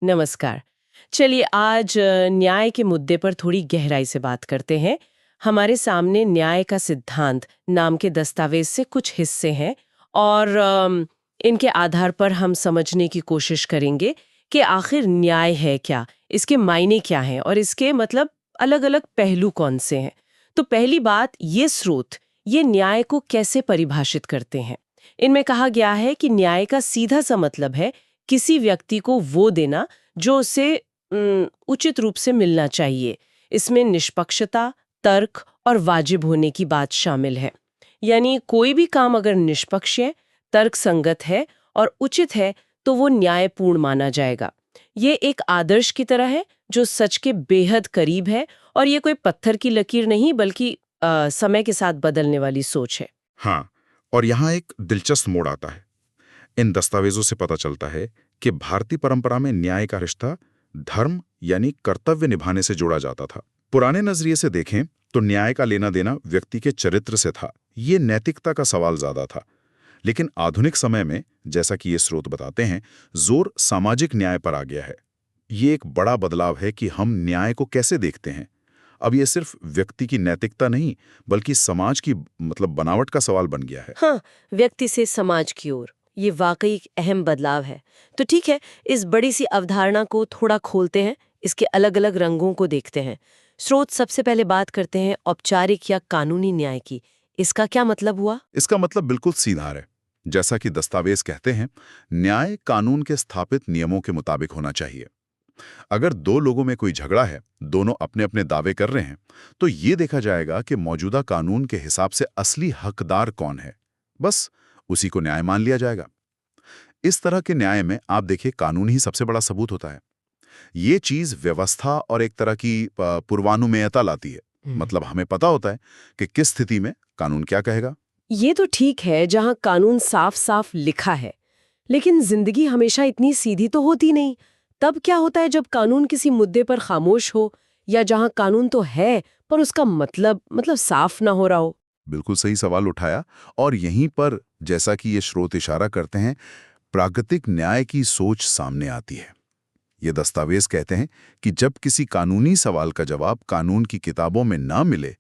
नमस्कार। चलिए आज न्याय के मुद्दे पर थोड़ी गहराई से बात करते हैं। हमारे सामने न्याय का सिद्धांत नाम के दस्तावेज से कुछ हिस्से हैं और इनके आधार पर हम समझने की कोशिश करेंगे कि आखिर न्याय है क्या, इसके मायने क्या हैं और इसके मतलब अलग-अलग पहलू कौन से हैं। तो पहली बात, ये स्रोत ये न्याय को कैसे परिभाषित करते हैं। इनमें कहा गया है कि न्याय का सीधा सा मतलब है किसी व्यक्ति को वो देना जो उसे उचित रूप से मिलना चाहिए। इसमें निष्पक्षता, तर्क और वाजिब होने की बात शामिल है। यानी कोई भी काम अगर निष्पक्ष है, तर्क संगत है और उचित है तो वो न्यायपूर्ण माना जाएगा। ये एक आदर्श की तरह है जो सच के बेहद करीब है और ये कोई पत्थर की लकीर नहीं बल्कि समय के साथ बदलने वाली सोच है। हाँ, और यहाँ एक दिलचस्प मोड़ आता है। इन दस्तावेजों से पता चलता है कि भारतीय परंपरा में न्याय का रिश्ता धर्म यानी कर्तव्य निभाने से जोड़ा जाता था। पुराने नजरिए से देखें तो न्याय का लेना देना व्यक्ति के चरित्र से था, ये नैतिकता का सवाल ज्यादा था। लेकिन आधुनिक समय में, जैसा कि ये स्रोत बताते हैं, जोर सामाजिक न्याय पर आ गया है। ये एक बड़ा बदलाव है कि हम न्याय को कैसे देखते हैं। अब ये सिर्फ व्यक्ति की नैतिकता नहीं, बल्कि समाज की बनावट का सवाल बन गया है। हाँ, व्यक्ति से समाज की ओर, ये वाकई एक अहम बदलाव है। तो ठीक है, इस बड़ी सी अवधारणा को थोड़ा खोलते हैं, इसके अलग-अलग रंगों को देखते हैं। स्रोत सबसे पहले बात करते हैं औपचारिक या कानूनी न्याय की। इसका क्या मतलब हुआ? इसका मतलब बिल्कुल सीधा है। जैसा कि दस्तावेज कहते हैं, न्याय कानून के स्थापित नियमों के मुताबिक होना चाहिए। अगर दो लोगों में कोई झगड़ा है, दोनों अपने अपने दावे कर रहे हैं, तो ये देखा जाएगा कि मौजूदा कानून के हिसाब से असली हकदार कौन है। बस उसी को न्याय मान लिया जाएगा। इस तरह के न्याय में आप देखिए, कानून ही सबसे बड़ा सबूत होता है। ये चीज व्यवस्था और एक तरह की पूर्वानुमेयता लाती है। मतलब हमें पता होता है कि किस स्थिति में कानून क्या कहेगा। ये तो ठीक है जहाँ कानून साफ साफ लिखा है, लेकिन जिंदगी हमेशा इतनी सीधी तो होती नहीं। तब क्या होता है जब कानून किसी मुद्दे पर खामोश हो या जहाँ कानून तो है पर उसका मतलब साफ ना हो रहा हो। बिल्कुल सही सवाल उठाया। और यहीं पर, जैसा कि ये स्रोत इशारा करते हैं, प्राकृतिक न्याय की सोच सामने आती है। ये दस्तावेज कहते हैं कि जब किसी कानूनी सवाल का जवाब कानून की किताबों में ना मिले,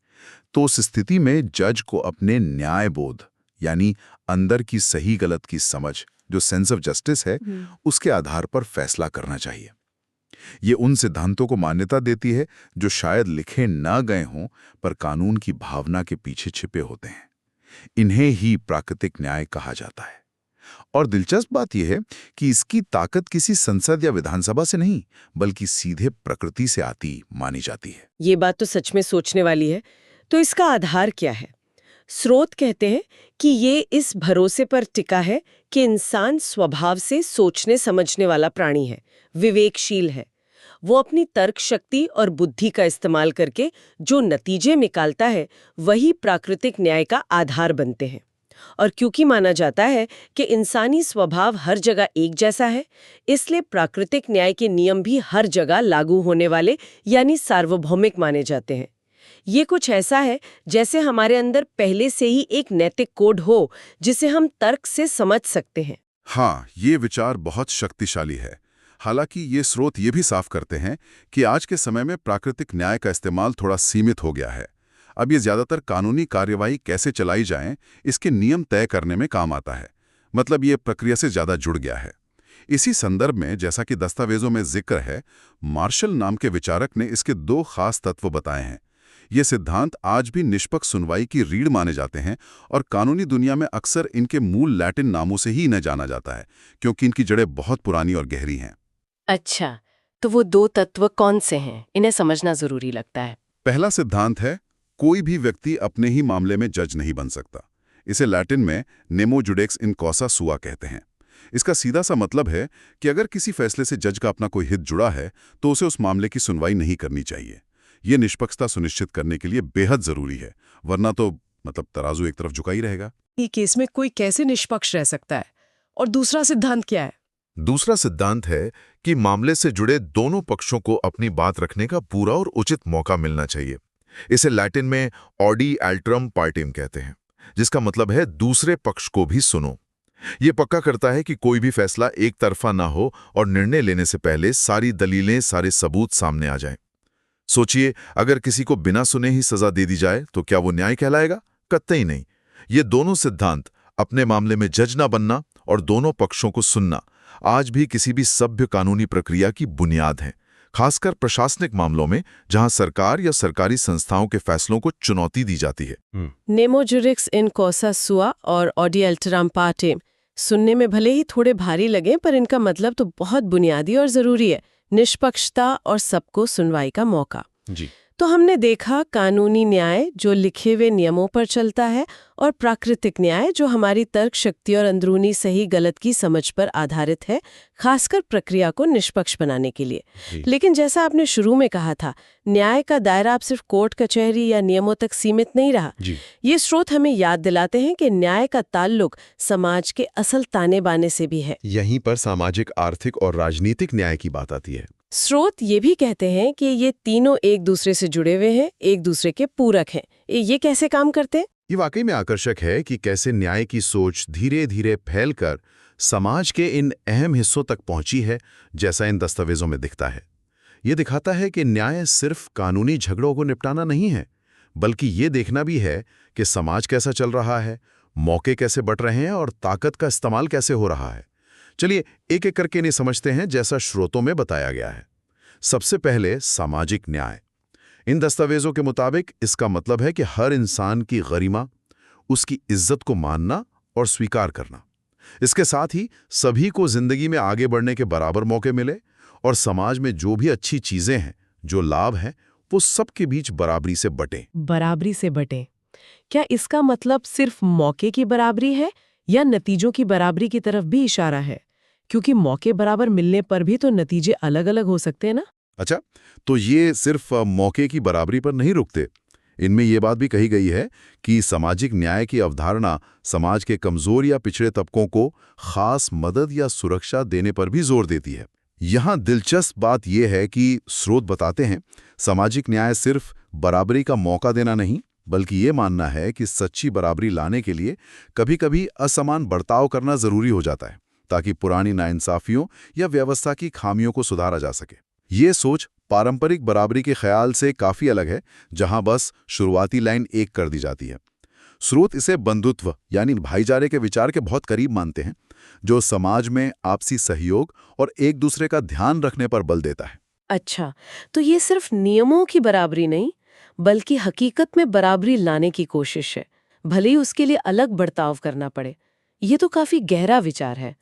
तो उस स्थिति में जज को अपने न्याय बोध यानी अंदर की सही गलत की समझ, जो सेंस ऑफ जस्टिस है, उसके आधार पर फैसला करना चाहिए। ये उन सिद्धांतों को मान्यता देती है जो शायद लिखे ना गए हों, पर कानून की भावना के पीछे छिपे होते हैं। इन्हें ही प्राकृतिक न्याय कहा जाता है। और दिलचस्प बात यह है कि इसकी ताकत किसी संसद या विधानसभा से नहीं, बल्कि सीधे प्रकृति से आती मानी जाती है। ये बात तो सच में सोचने वाली है। तो इसका आधार क्या है? स्रोत कहते हैं कि ये इस भरोसे पर टिका है कि इंसान स्वभाव से सोचने समझने वाला प्राणी है, विवेकशील है। वो अपनी तर्क शक्ति और बुद्धि का इस्तेमाल करके जो नतीजे निकालता है वही प्राकृतिक न्याय का आधार बनते हैं। और क्योंकि माना जाता है कि इंसानी स्वभाव हर जगह एक जैसा है, इसलिए प्राकृतिक न्याय के नियम भी हर जगह लागू होने वाले यानी सार्वभौमिक माने जाते हैं। ये कुछ ऐसा है जैसे हमारे अंदर पहले से ही एक नैतिक कोड हो जिसे हम तर्क से समझ सकते हैं। हाँ, ये विचार बहुत शक्तिशाली है। हालांकि ये स्रोत ये भी साफ करते हैं कि आज के समय में प्राकृतिक न्याय का इस्तेमाल थोड़ा सीमित हो गया है। अब ये ज्यादातर कानूनी कार्यवाही कैसे चलाई जाए, इसके नियम तय करने में काम आता है। मतलब ये प्रक्रिया से ज्यादा जुड़ गया है। इसी संदर्भ में, जैसा कि दस्तावेजों में जिक्र है, मार्शल नाम के विचारक ने इसके दो खास तत्व बताए हैं। ये सिद्धांत आज भी निष्पक्ष सुनवाई की रीढ़ माने जाते हैं और कानूनी दुनिया में अक्सर इनके मूल लैटिन नामों से ही इन्हें जाना जाता है, क्योंकि इनकी जड़ें बहुत पुरानी और गहरी हैं। अच्छा, तो वो दो तत्व कौन से हैं? इन्हें समझना जरूरी लगता है। पहला सिद्धांत है, कोई भी व्यक्ति अपने ही मामले में जज नहीं बन सकता। इसे लैटिन में नेमो जुडेक्स इन कॉसा सुआ कहते हैं। इसका सीधा सा मतलब है कि अगर किसी फैसले से जज का अपना कोई हित जुड़ा है, तो उसे उस मामले की सुनवाई नहीं करनी चाहिए। ये निष्पक्षता सुनिश्चित करने के लिए बेहद जरूरी है, वरना तो तराजू एक तरफ झुका ही रहेगा। ये केस में कोई कैसे निष्पक्ष रह सकता है? और दूसरा सिद्धांत क्या है? दूसरा सिद्धांत है कि मामले से जुड़े दोनों पक्षों को अपनी बात रखने का पूरा और उचित मौका मिलना चाहिए। इसे लैटिन में ऑडी एल्ट्रम पार्टिम कहते हैं, जिसका मतलब है दूसरे पक्ष को भी सुनो। ये पक्का करता है कि कोई भी फैसला एक तरफा ना हो और निर्णय लेने से पहले सारी दलीलें, सारे सबूत सामने आ जाएं। सोचिए, अगर किसी को बिना सुने ही सजा दे दी जाए तो क्या वो न्याय कहलाएगा? कतई नहीं। ये दोनों सिद्धांत, अपने मामले में जज ना बनना और दोनों पक्षों को सुनना, आज भी किसी भी सभ्य कानूनी प्रक्रिया की बुनियाद है, खासकर प्रशासनिक मामलों में जहां सरकार या सरकारी संस्थाओं के फैसलों को चुनौती दी जाती है। नेमो जुरिक्स इन कॉसा सुआ और ऑडी अल्टरम पार्टेम सुनने में भले ही थोड़े भारी लगे, पर इनका मतलब तो बहुत बुनियादी और जरूरी है। निष्पक्षता और सबको सुनवाई का मौका। जी। तो हमने देखा कानूनी न्याय जो लिखे हुए नियमों पर चलता है, और प्राकृतिक न्याय जो हमारी तर्क शक्ति और अंदरूनी सही गलत की समझ पर आधारित है, खासकर प्रक्रिया को निष्पक्ष बनाने के लिए। लेकिन जैसा आपने शुरू में कहा था, न्याय का दायरा अब सिर्फ कोर्ट कचहरी या नियमों तक सीमित नहीं रहा। ये स्रोत हमें याद दिलाते हैं कि न्याय का ताल्लुक समाज के असल ताने बाने से भी है। यहीं पर सामाजिक, आर्थिक और राजनीतिक न्याय की बात आती है। स्रोत ये भी कहते हैं कि ये तीनों एक दूसरे से जुड़े हुए हैं, एक दूसरे के पूरक हैं। ये कैसे काम करते हैं? ये वाकई में आकर्षक है कि कैसे न्याय की सोच धीरे धीरे फैलकर समाज के इन अहम हिस्सों तक पहुंची है, जैसा इन दस्तावेजों में दिखता है। ये दिखाता है कि न्याय सिर्फ कानूनी झगड़ों को निपटाना नहीं है, बल्कि ये देखना भी है कि समाज कैसा चल रहा है, मौके कैसे बंट रहे हैं और ताकत का इस्तेमाल कैसे हो रहा है। चलिए एक एक करके इन्हें समझते हैं, जैसा स्रोतों में बताया गया है। सबसे पहले सामाजिक न्याय। इन दस्तावेजों के मुताबिक इसका मतलब है कि हर इंसान की गरिमा, उसकी इज्जत को मानना और स्वीकार करना। इसके साथ ही सभी को जिंदगी में आगे बढ़ने के बराबर मौके मिले और समाज में जो भी अच्छी चीजें हैं, जो लाभ हैं, वो सबके बीच बराबरी से बटें। बराबरी से बटें। क्या इसका मतलब सिर्फ मौके की बराबरी है या नतीजों की बराबरी की तरफ भी इशारा है? क्योंकि मौके बराबर मिलने पर भी तो नतीजे अलग-अलग हो सकते हैं ना? अच्छा, तो ये सिर्फ मौके की बराबरी पर नहीं रुकते। इनमें ये बात भी कही गई है कि सामाजिक न्याय की अवधारणा समाज के कमजोर या पिछड़े तबकों को खास मदद या सुरक्षा देने पर भी जोर देती है। यहाँ दिलचस्प बात यह है कि स्रोत बताते हैं, सामाजिक न्याय सिर्फ बराबरी का मौका देना नहीं, बल्कि ये मानना है कि सच्ची बराबरी लाने के लिए कभी-कभी असमान बर्ताव करना जरूरी हो जाता है, ताकि पुरानी नाइंसाफियों या व्यवस्था की खामियों को सुधारा जा सके। ये सोच पारंपरिक बराबरी के ख्याल से काफी अलग है, जहां बस शुरुआती लाइन एक कर दी जाती है। स्रोत इसे बंधुत्व यानी भाईचारे के विचार के बहुत करीब मानते हैं, जो समाज में आपसी सहयोग और एक दूसरे का ध्यान रखने पर बल देता है। अच्छा, तो ये सिर्फ नियमों की बराबरी नहीं, बल्कि हकीकत में बराबरी लाने की कोशिश है, भले ही उसके लिए अलग बर्ताव करना पड़े। ये तो काफी गहरा विचार है।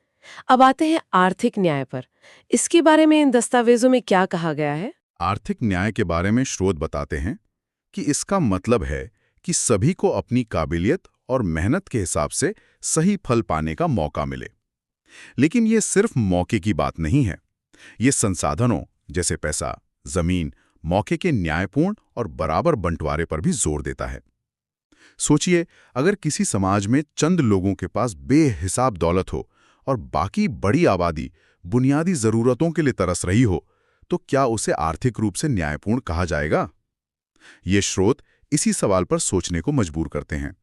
अब आते हैं आर्थिक न्याय पर। इसके बारे में इन दस्तावेजों में क्या कहा गया है? आर्थिक न्याय के बारे में स्रोत बताते हैं कि इसका मतलब है कि सभी को अपनी काबिलियत और मेहनत के हिसाब से सही फल पाने का मौका मिले। लेकिन ये सिर्फ मौके की बात नहीं है। ये संसाधनों जैसे पैसा, जमीन, मौके के न्यायपूर्ण और बराबर बंटवारे पर भी जोर देता है। सोचिए, अगर किसी समाज में चंद लोगों के पास बेहिसाब दौलत हो और बाकी बड़ी आबादी बुनियादी जरूरतों के लिए तरस रही हो, तो क्या उसे आर्थिक रूप से न्यायपूर्ण कहा जाएगा? ये स्रोत इसी सवाल पर सोचने को मजबूर करते हैं।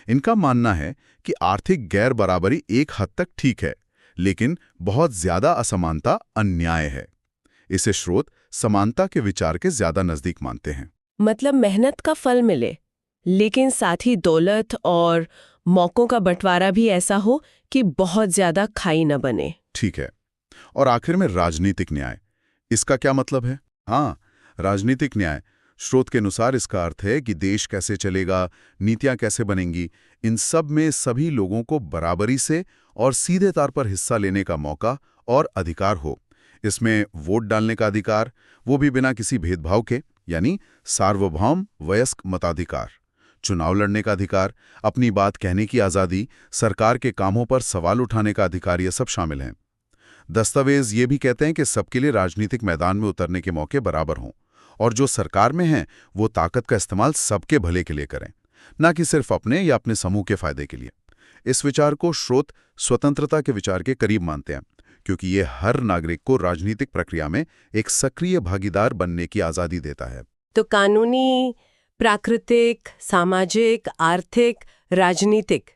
इनका मानना है कि आर्थिक गैर बराबरी एक हद तक ठीक है, लेकिन बहुत ज्यादा असमानता अन्याय है। इसे स्रोत समानता के विचार के ज्यादा नजदीक मानते हैं। मतलब मेहनत का फल मिले, लेकिन साथ ही दौलत और मौकों का बंटवारा भी ऐसा हो कि बहुत ज्यादा खाई न बने। ठीक है। और आखिर में राजनीतिक न्याय, इसका क्या मतलब है? हाँ, राजनीतिक न्याय स्रोत के अनुसार इसका अर्थ है कि देश कैसे चलेगा, नीतियां कैसे बनेंगी, इन सब में सभी लोगों को बराबरी से और सीधे तौर पर हिस्सा लेने का मौका और अधिकार हो। इसमें वोट डालने का अधिकार, वो भी बिना किसी भेदभाव के, यानी सार्वभौम वयस्क मताधिकार, चुनाव लड़ने का अधिकार, अपनी बात कहने की आज़ादी, सरकार के कामों पर सवाल उठाने का अधिकार, ये सब शामिल हैं। दस्तावेज ये भी कहते हैं कि सबके लिए राजनीतिक मैदान में उतरने के मौके बराबर हों, और जो सरकार में हैं वो ताकत का इस्तेमाल सबके भले के लिए करें, ना कि सिर्फ अपने या अपने समूह के फायदे के लिए। इस विचार को स्रोत स्वतंत्रता के विचार के करीब मानते हैं, क्योंकि ये हर नागरिक को राजनीतिक प्रक्रिया में एक सक्रिय भागीदार बनने की आज़ादी देता है। तो कानूनी, प्राकृतिक, सामाजिक, आर्थिक, राजनीतिक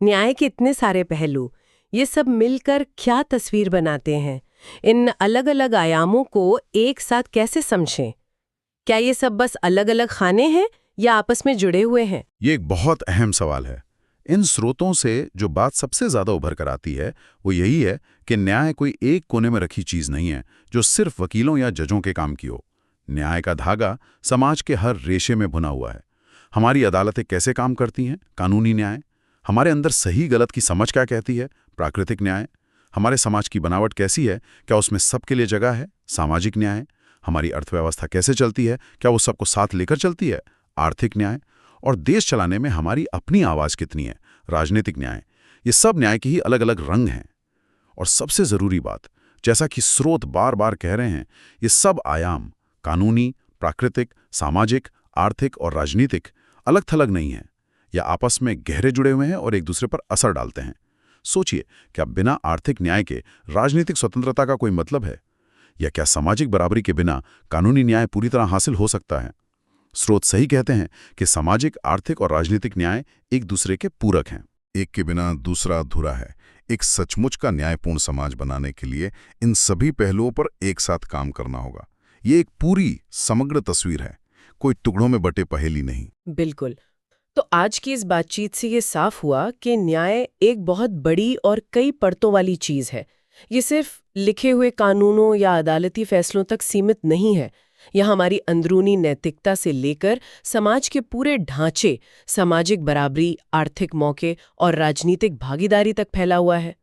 न्याय के इतने सारे पहलू, ये सब मिलकर क्या तस्वीर बनाते हैं? इन अलग-अलग आयामों को एक साथ कैसे समझें? क्या ये सब बस अलग-अलग खाने हैं या आपस में जुड़े हुए हैं? ये एक बहुत अहम सवाल है। इन स्रोतों से जो बात सबसे ज्यादा उभर कर आती है वो यही है कि न्याय कोई एक कोने में रखी चीज नहीं है जो सिर्फ वकीलों या जजों के काम की हो। न्याय का धागा समाज के हर रेशे में भुना हुआ है। हमारी अदालतें कैसे काम करती हैं? कानूनी न्याय। हमारे अंदर सही गलत की समझ क्या कहती है? प्राकृतिक न्याय। हमारे समाज की बनावट कैसी है? क्या उसमें सबके लिए जगह है? सामाजिक न्याय। हमारी अर्थव्यवस्था कैसे चलती है? क्या वो सबको साथ लेकर चलती है? आर्थिक न्याय। और देश चलाने में हमारी अपनी आवाज कितनी है? राजनीतिक न्याय। ये सब न्याय के ही अलग अलग रंग हैं। और सबसे जरूरी बात, जैसा कि स्रोत बार बार कह रहे हैं, ये सब आयाम कानूनी, प्राकृतिक, सामाजिक, आर्थिक और राजनीतिक अलग थलग नहीं हैं। या आपस में गहरे जुड़े हुए हैं और एक दूसरे पर असर डालते हैं। सोचिए, क्या बिना आर्थिक न्याय के राजनीतिक स्वतंत्रता का कोई मतलब है? या क्या सामाजिक बराबरी के बिना कानूनी न्याय पूरी तरह हासिल हो सकता है? स्रोत सही कहते हैं कि सामाजिक, आर्थिक और राजनीतिक न्याय एक दूसरे के पूरक हैं। एक के बिना दूसरा अधूरा है। एक सचमुच का न्यायपूर्ण समाज बनाने के लिए इन सभी पहलुओं पर एक साथ काम करना होगा। ये एक पूरी समग्र तस्वीर है, कोई टुकड़ों में बटे पहेली नहीं। बिल्कुल। तो आज की इस बातचीत से ये साफ हुआ कि न्याय एक बहुत बड़ी और कई परतों वाली चीज है। ये सिर्फ लिखे हुए कानूनों या अदालती फैसलों तक सीमित नहीं है। यह हमारी अंदरूनी नैतिकता से लेकर समाज के पूरे ढांचे, सामाजिक बराबरी, आर्थिक मौके और राजनीतिक भागीदारी तक फैला हुआ है।